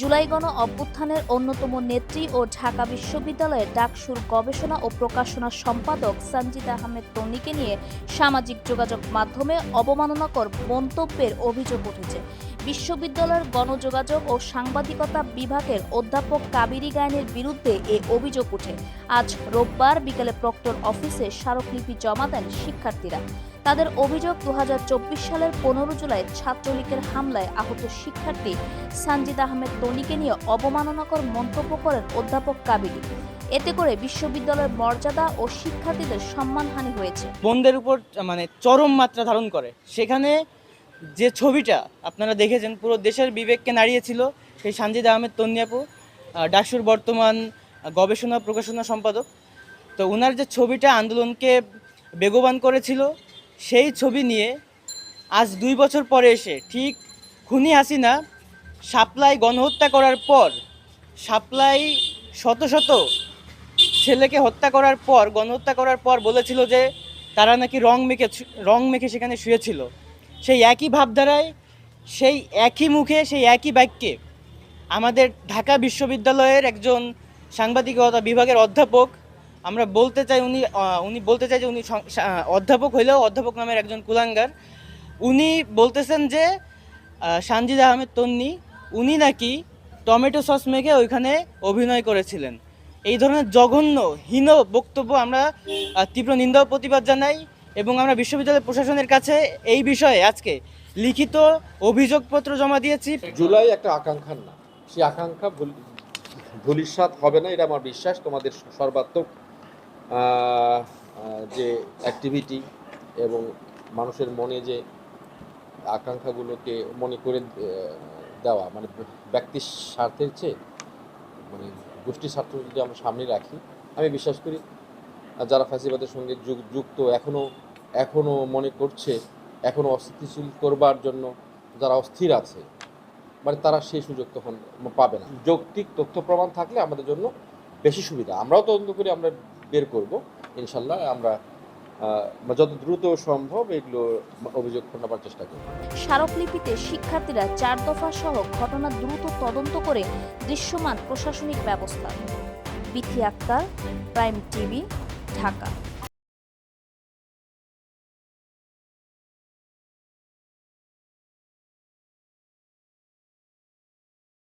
জুলাই গণ অভ্যুত্থানের অন্যতম নেত্রী ও ঢাকা বিশ্ববিদ্যালয়ের ডাকসুর গবেষণা ও প্রকাশনা সম্পাদক সানজিদা আহমেদ তন্নিকে নিয়ে সামাজিক যোগাযোগ মাধ্যমে অবমাননাকর মন্তব্যের অভিযোগ উঠেছে। বিশ্ববিদ্যালয়ের গণযোগাযোগ ও সাংবাদিকতা বিভাগের অধ্যাপক কাবেরী গায়েনের বিরুদ্ধে এ অভিযোগ উঠে। আজ রোববার বিকেলে প্রক্টর অফিসে স্মারকলিপি জমা দেন শিক্ষার্থীরা। তাদের অভিযোগ, 2024 সালের 15 জুলাই ছাত্রলীগের হামলায় আহত শিক্ষার্থী সানজিদা আহমেদ তন্নিকে নিয়ে অবমাননাকর মন্তব্য করেন অধ্যাপক কাবেরী। এতে করে বিশ্ববিদ্যালয়ের মর্যাদা ও শিক্ষার্থীদের সম্মানহানি হয়েছে। বন্ধের উপর চরম মাত্রা ধারণ করে। সেখানে যে ছবিটা আপনারা দেখেছেন পুরো দেশের বিবেককে নাড়িয়েছিল, সেই সানজিদা আহমেদ তন্নি আপু ডাকসুর বর্তমান গবেষণা প্রকাশনা সম্পাদক। তো ওনার যে ছবিটা আন্দোলনকে বেগবান করেছিল, সেই ছবি নিয়ে আজ 2 বছর পরে এসে ঠিক খুনি হাসিনা শাপলায় গণহত্যা করার পর, শাপলায় শত শত ছেলেকে হত্যা করার পর, গণহত্যা করার পর বলেছিল যে তারা নাকি রং মেখে সেখানে শুয়েছিল। সেই একই ভাবধারায়, সেই একই মুখে, সেই একই বাক্যে আমাদের ঢাকা বিশ্ববিদ্যালয়ের একজন সাংবাদিকতা বিভাগের অধ্যাপক, আমরা বলতে চাই উনি বলতে চাই যে উনি অধ্যাপক হইলেও অধ্যাপক নামের একজন কুলাঙ্গার। উনি বলতেছেন যে সানজিদা আহমেদ তন্নি উনি নাকি টমেটো সস মেখে ওইখানে অভিনয় করেছিলেন। এই ধরনের জঘন্য হীন বক্তব্য আমরা তীব্র নিন্দা ও প্রতিবাদ জানাই এবং আমরা বিশ্ববিদ্যালয় প্রশাসনের কাছে এই বিষয়ে আজকে লিখিত অভিযোগপত্র জমা দিয়েছি। জুলাই একটা আকাঙ্ক্ষার না, সেই আকাঙ্ক্ষা ভবিষ্যৎ হবে না, এটা আমার বিশ্বাস। তোমাদের সর্বাত্মক যে অ্যাক্টিভিটি এবং মানুষের মনে যে আকাঙ্ক্ষাগুলোকে মনে করে দেওয়া, মানে ব্যক্তির স্বার্থের চেয়ে মানে গোষ্ঠীর স্বার্থ যদি আমরা সামনে রাখি, আমি বিশ্বাস করি যারা ফ্যাসিবাদের সঙ্গে যুক্ত এখনও মনে করছে, এখনও অস্থিতিশীল করবার জন্য যারা অস্থির আছে, মানে তারা সেই সুযোগ তখন পাবে না। যৌক্তিক তথ্য প্রমাণ থাকলে আমাদের জন্য বেশি সুবিধা। আমরাও তদন্ত করে আমরা বের করব ইনশাল্লাহ। আমরা যত দ্রুত সম্ভব এগুলো অভিযোগ নেওয়ার চেষ্টা করব। স্মারকলিপিতে শিক্ষার্থীরা 4 দফা সহ ঘটনা দ্রুত তদন্ত করে দৃশ্যমান প্রশাসনিক ব্যবস্থা। Bithi Akter, prime TV, Dhaka.